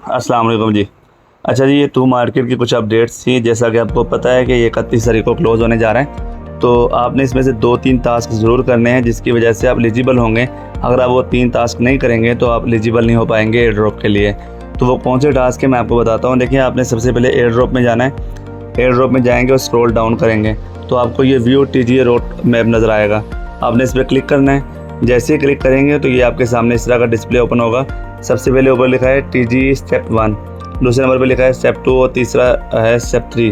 अस्सलाम वालेकुम जी। अच्छा जी, ये टू मार्केट की कुछ अपडेट्स थी। जैसा कि आपको पता है कि ये 31 तारीख को क्लोज़ होने जा रहा है, तो आपने इसमें से 2-3 टास्क ज़रूर करने हैं, जिसकी वजह से आप एलिजिबल होंगे। अगर आप वो 3 टास्क नहीं करेंगे तो आप एलिजिबल नहीं हो पाएंगे एयर ड्रॉप के लिए। तो वो कौन से टास्क है मैं आपको बताता हूँ। देखिए, आपने सबसे पहले एयर ड्रॉप में जाना है। एयर ड्रॉप में जाएंगे और स्क्रॉल डाउन करेंगे तो आपको ये व्यू TGA रोड मैप नज़र आएगा। आपने इस पर क्लिक करना है। जैसे ही क्लिक करेंगे तो ये आपके सामने इस तरह का डिस्प्ले ओपन होगा। सबसे पहले ऊपर लिखा है TGA स्टेप 1, दूसरे नंबर पे लिखा है स्टेप 2 और तीसरा है स्टेप 3।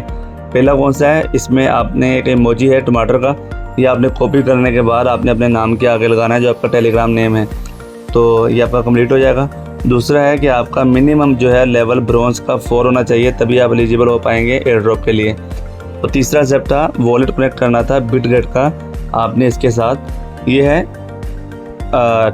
पहला कौन सा है, इसमें आपने एक इमोजी है टमाटर का, ये आपने कॉपी करने के बाद आपने अपने नाम के आगे लगाना है जो आपका टेलीग्राम नेम है, तो ये आपका कंप्लीट हो जाएगा। दूसरा है कि आपका मिनिमम जो है लेवल ब्रॉन्ज का 4 होना चाहिए, तभी आप एलिजिबल हो पाएंगे एयर ड्रॉप के लिए। तो तीसरा स्टेप था वॉलेट कनेक्ट करना था बिटगेट का, आपने इसके साथ। ये है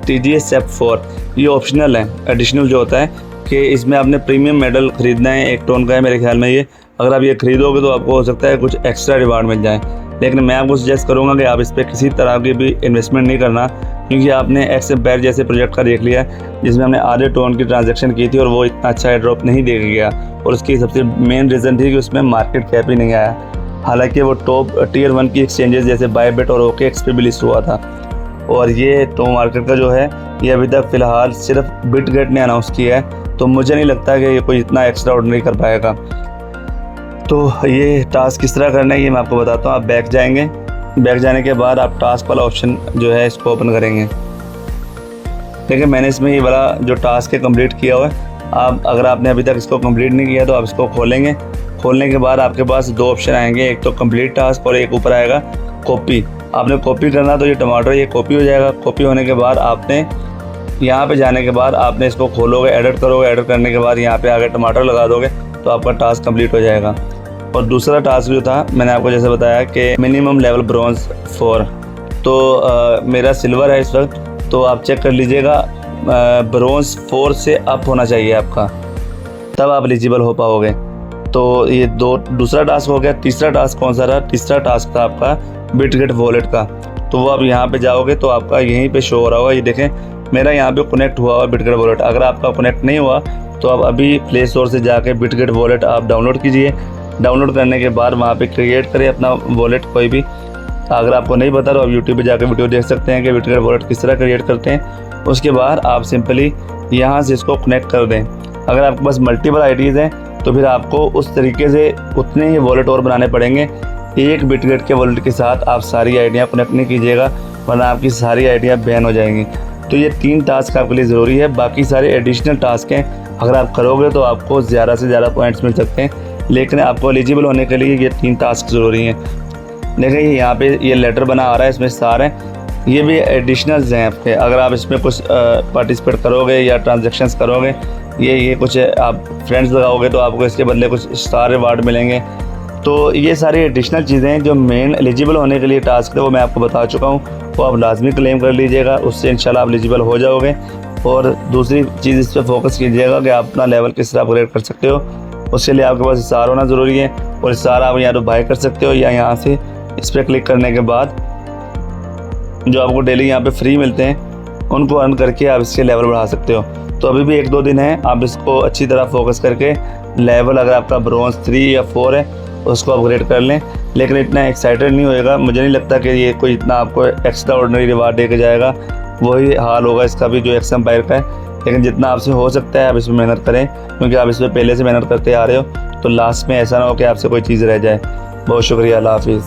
TGA स्टेप 4, ये ऑप्शनल है। एडिशनल जो होता है कि इसमें आपने प्रीमियम मेडल ख़रीदना है, 1 टोन का है मेरे ख्याल में ये। अगर आप ये ख़रीदोगे तो आपको हो सकता है कुछ एक्स्ट्रा रिवार्ड मिल जाए, लेकिन मैं आपको सजेस्ट करूँगा कि आप इस पर किसी तरह की भी इन्वेस्टमेंट नहीं करना, क्योंकि आपने एक्सएम्पायर जैसे प्रोजेक्ट का देख लिया जिसमें हमने आधे टोन की ट्रांजैक्शन की थी और वो इतना अच्छा एयर ड्रॉप नहीं दे गया, और उसकी सबसे मेन रीज़न थी कि उसमें मार्केट कैप ही नहीं आया। हालांकि वो टॉप टियर 1 की एक्सचेंजेस जैसे बायबिट और OKX पे भी लिस्ट हुआ था। और ये टू मार्केट का जो है ये अभी तक फ़िलहाल सिर्फ बिटगेट ने अनाउंस किया है, तो मुझे नहीं लगता कि ये कोई इतना एक्स्ट्रा ऑर्डिनरी कर पाएगा। तो ये टास्क किस तरह करना है ये मैं आपको बताता हूँ। आप बैक जाएंगे, बैक जाने के बाद आप टास्क वाला ऑप्शन जो है इसको ओपन करेंगे। देखिए, मैंने इसमें ये वाला जो टास्क है कंप्लीट किया हुआ है। आप अगर आपने अभी तक इसको कंप्लीट नहीं किया तो आप इसको खोलेंगे। खोलने के बाद आपके पास 2 ऑप्शन आएंगे, एक तो कंप्लीट टास्क और एक ऊपर आएगा कॉपी। आपने कॉपी करना, तो ये टमाटर ये कॉपी हो जाएगा। कॉपी होने के बाद आपने यहाँ पे जाने के बाद आपने इसको खोलोगे, एडिट करोगे। एडिट करने के बाद यहाँ पे आगे टमाटर लगा दोगे तो आपका टास्क कंप्लीट हो जाएगा। और दूसरा टास्क जो था मैंने आपको जैसे बताया कि मिनिमम लेवल ब्रॉन्ज 4, तो मेरा सिल्वर है इस वक्त, तो आप चेक कर लीजिएगा ब्रॉन्ज 4 से अप होना चाहिए आपका, तब आप एलिजिबल हो पाओगे। तो ये दूसरा टास्क हो गया। तीसरा टास्क कौन सा रहा? तीसरा टास्क था आपका बिटगेट वॉलेट का। तो वो आप यहाँ पे जाओगे तो आपका यहीं पे शो हो रहा होगा, ये देखें मेरा यहाँ पे कनेक्ट हुआ हुआ बिटगेट वॉलेट। अगर आपका कनेक्ट नहीं हुआ तो आप अभी प्ले स्टोर से जाके बिटगेट वॉलेट आप डाउनलोड कीजिए। डाउनलोड करने के बाद वहाँ पे क्रिएट करें अपना वॉलेट कोई भी। अगर आपको नहीं पता तो आप यूट्यूब पे जाकर वीडियो देख सकते हैं कि बिटगेट वॉलेट किस तरह क्रिएट करते हैं। उसके बाद आप सिंपली यहाँ से इसको कनेक्ट कर दें। अगर आपके पास मल्टीपल आईडीज़ हैं तो फिर आपको उस तरीके से उतने ही वॉलेट और बनाने पड़ेंगे। एक बिटगेट के वॉलेट के साथ आप सारी आईडियाँ कनेक्ट नहीं कीजिएगा, वरना आपकी सारी आईडियाँ बैन हो जाएंगी। तो ये 3 टास्क आपके लिए ज़रूरी है। बाकी सारे एडिशनल टास्क हैं, अगर आप करोगे तो आपको ज़्यादा से ज़्यादा पॉइंट्स मिल सकते हैं, लेकिन आपको एलिजिबल होने के लिए ये 3 टास्क ज़रूरी हैं। देखिए, यहाँ पे ये लेटर बना आ रहा है, इसमें स्टार हैं, ये भी एडिशनल्स हैं आपके। अगर आप इसमें कुछ पार्टिसिपेट करोगे या ट्रांजेक्शन्स करोगे, ये कुछ आप फ्रेंड्स लगाओगे तो आपको इसके बदले कुछ स्टार रिवार्ड मिलेंगे। तो ये सारी एडिशनल चीज़ें हैं जो मेन एलिजिबल होने के लिए टास्क है, वो मैं आपको बता चुका हूँ। वो आप लाजमी क्लेम कर लीजिएगा, उससे इंशाल्लाह आप एलिजिबल हो जाओगे। और दूसरी चीज़ इस पर फोकस कीजिएगा कि आप अपना लेवल किस तरह अपग्रेड कर सकते हो। उसके लिए आपके पास स्टार होना ज़रूरी है, और स्टार आप या तो बाय कर सकते हो या यहाँ से इस पर क्लिक करने के बाद जो आपको डेली यहाँ पे फ्री मिलते हैं उनको अर्न करके आप इसके लेवल बढ़ा सकते हो। तो अभी भी 1-2 दिन है, आप इसको अच्छी तरह फोकस करके लेवल अगर आपका ब्रॉन्ज 3 या 4 है उसको अपग्रेड कर लें। लेकिन इतना एक्साइटेड नहीं होएगा, मुझे नहीं लगता कि ये कोई इतना आपको एक्स्ट्रा ऑर्डिनरी रिवार्ड दे के जाएगा। वही हाल होगा इसका भी जो एक्सएम्पायर का है। लेकिन जितना आपसे हो सकता है आप इसमें मेहनत करें, क्योंकि आप इसमें पहले से मेहनत करते आ रहे हो, तो लास्ट में ऐसा ना हो कि आपसे कोई चीज़ रह जाए। बहुत शुक्रिया, अल्लाह हाफिज़।